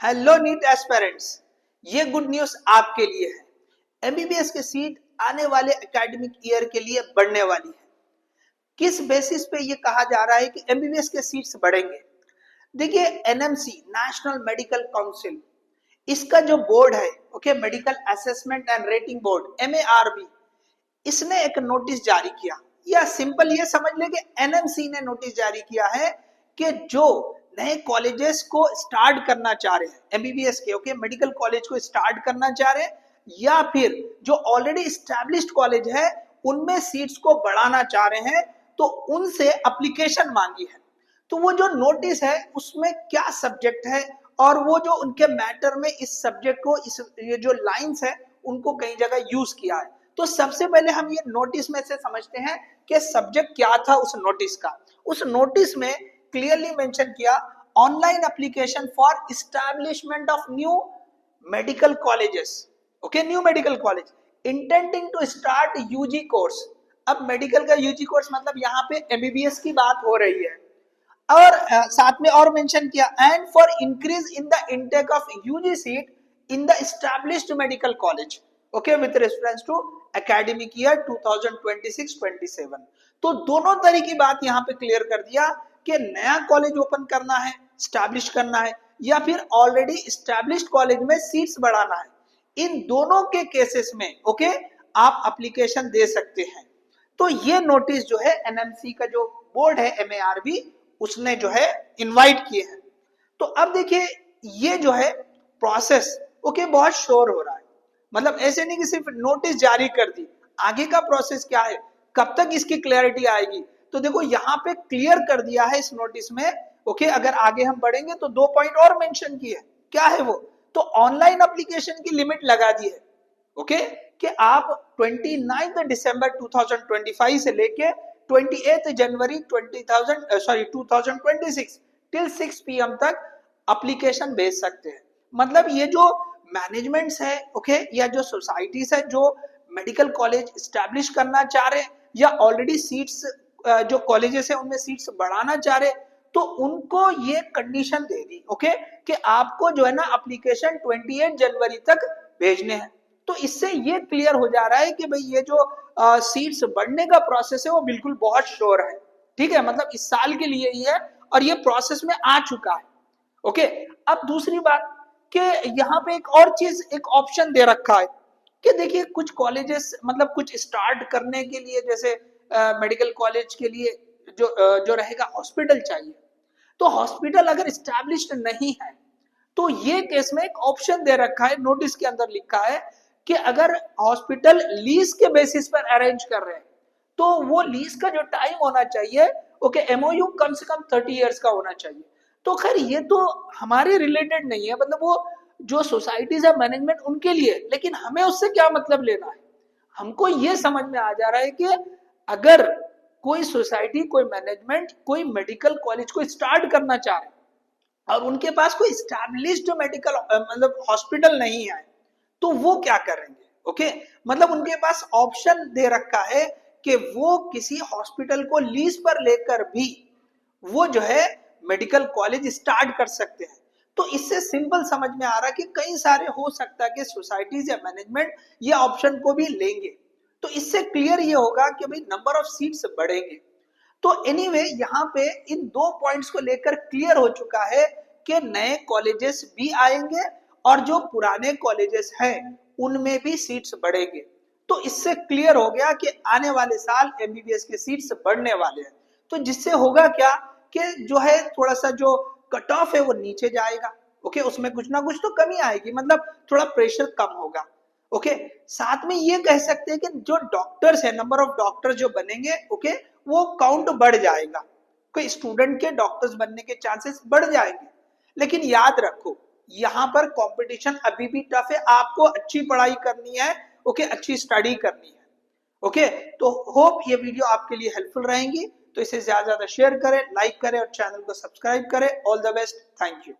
Hello NEET aspirants, ये good news आपके लिए है। एमबीबीएस की सीट आने वाले एकेडमिक ईयर के लिए बढ़ने वाली है। किस बेसिस पे ये कहा जा रहा है कि एमबीबीएस के सीट्स बढ़ेंगे? देखिए, एनएमसी नेशनल मेडिकल काउंसिल, इसका जो बोर्ड है, okay, medical assessment and rating board, MARB, इसने एक नोटिस जारी किया। या सिंपल ये समझ ले कि एनएमसी ने नोटिस जारी किया है कि जो नए कॉलेजेस को स्टार्ट करना चाह रहे हैं, एमबीबीएस के, ओके, मेडिकल कॉलेज को स्टार्ट करना चाह रहे हैं, या फिर जो ऑलरेडी एस्टैब्लिश्ड कॉलेज है उनमें सीट्स को बढ़ाना चाह रहे हैं, तो उनसे एप्लीकेशन मांगी है। तो वो जो नोटिस है उसमें क्या सब्जेक्ट है और वो जो उनके मैटर में इस सब्जेक्ट को, इस ये जो लाइंस है उनको कई जगह यूज किया है। तो सबसे पहले हम ये नोटिस में से समझते हैं कि सब्जेक्ट क्या था उस नोटिस का। उस नोटिस में क्लियरली मेंशन किया, online application for establishment of new medical colleges, okay, new medical college intending to start UG course. अब मेडिकल का यूजी कोर्स मतलब यहाँ पे एमबीबीएस की बात हो रही है। और साथ में और मेंशन किया, and for increase in the intake of UG seat in the established medical college, okay, with reference to academic year 2026-27। तो दोनों तरह की बात यहाँ पे क्लियर कर दिया कि नया कॉलेज ओपन करना है, स्टैब्लिश करना है, या फिर ऑलरेडी स्टैब्लिश्ड कॉलेज में सीट्स बढ़ाना है। इन दोनों के केसेस में, ओके, आप एप्लीकेशन दे सकते हैं। तो ये नोटिस जो है एनएमसी का जो बोर्ड है, एमएआरबी, उसने जो है इनवाइट किए हैं। तो अब देखिए, ये जो है प्रोसेस, ओके, बहुत श्योर हो रहा है। मतलब ऐसे नहीं कि सिर्फ नोटिस जारी कर दी, आगे का प्रोसेस क्या है, कब तक इसकी क्लैरिटी आएगी। तो देखो यहाँ पे क्लियर कर दिया है इस नोटिस में, ओके। अगर आगे हम बढ़ेंगे तो 2 पॉइंट और मेंशन किए। क्या है वो? तो ऑनलाइन एप्लीकेशन की लिमिट लगा दी है, ओके, कि आप 29 दिसंबर 2025 से लेके 28 जनवरी 2026 टिल 6 PM तक एप्लीकेशन भेज सकते हैं। मतलब ये जो मैनेजमेंट्स है, ओके, या जो सोसाइटीज है जो मेडिकल कॉलेज स्टैब्लिश करना चाह रहे हैं, या ऑलरेडी सीट्स जो कॉलेजेस है उनमें सीट्स बढ़ाना चाह रहे, तो उनको ये कंडीशन दे दी, ओके, कि आपको जो है ना एप्लीकेशन 28 जनवरी तक भेजने हैं। तो इससे ये क्लियर हो जा रहा है कि भाई ये जो सीट्स बढ़ने का प्रोसेस है वो बिल्कुल बहुत श्योर है। ठीक है, मतलब इस साल के लिए ही है और ये प्रोसेस में आ चुका है, ओके। अब दूसरी बात कि यहाँ पे एक और चीज, एक ऑप्शन दे रखा है कि देखिए कुछ कॉलेजेस, मतलब कुछ स्टार्ट करने के लिए, जैसे मेडिकल कॉलेज के लिए जो रहेगा हॉस्पिटल चाहिए। तो हॉस्पिटल अगर एस्टैब्लिश्ड नहीं है तो ये केस में एक ऑप्शन दे रखा है, नोटिस के अंदर लिखा है कि अगर हॉस्पिटल लीज के बेसिस पर अरेंज कर रहे हैं तो वो लीज का जो टाइम होना चाहिए, ओके, एमओयू कम से कम 30 इयर्स का होना चाहिए। तो खैर ये तो हमारे रिलेटेड नहीं है, मतलब वो जो सोसाइटीज है मैनेजमेंट उनके लिए, लेकिन हमें उससे क्या मतलब लेना है। हमको ये समझ में आ जा रहा है कि अगर कोई सोसाइटी, कोई मैनेजमेंट कोई मेडिकल कॉलेज को स्टार्ट करना चाह रहे और उनके पास कोई स्टैब्लिश्ड मेडिकल मतलब हॉस्पिटल नहीं है, तो वो क्या करेंगे, ओके। मतलब उनके पास ऑप्शन दे रखा है कि वो किसी हॉस्पिटल को लीज पर लेकर भी वो जो है मेडिकल कॉलेज स्टार्ट कर सकते हैं। तो इससे सिंपल समझ में आ रहा है कि कई सारे हो सकता है कि सोसाइटीज या मैनेजमेंट ये ऑप्शन को भी लेंगे। तो इससे क्लियर ये होगा कि भाई नंबर ऑफ सीट्स बढ़ेंगे। तो एनीवे यहाँ पे इन 2 पॉइंट्स को लेकर क्लियर हो चुका है कि नए कॉलेजेस भी आएंगे और जो पुराने कॉलेजेस हैं उनमें भी सीट्स बढ़ेंगे। तो इससे क्लियर हो गया कि आने वाले साल एमबीबीएस के सीट्स बढ़ने वाले हैं। तो जिससे होगा क्या कि जो है थोड़ा सा जो कट ऑफ है वो नीचे जाएगा, ओके, उसमें कुछ ना कुछ तो कमी आएगी, मतलब थोड़ा प्रेशर कम होगा, ओके। साथ में ये कह सकते हैं कि जो डॉक्टर्स है, नंबर ऑफ डॉक्टर्स जो बनेंगे, ओके, वो काउंट बढ़ जाएगा, कोई स्टूडेंट के डॉक्टर्स बनने के चांसेस बढ़ जाएंगे। लेकिन याद रखो यहाँ पर कंपटीशन अभी भी टफ है, आपको अच्छी पढ़ाई करनी है, ओके, अच्छी स्टडी करनी है, ओके। तो होप ये वीडियो आपके लिए हेल्पफुल रहेंगी। तो इसे ज्यादा शेयर करें, लाइक करें और चैनल को सब्सक्राइब करें। All the best, thank you.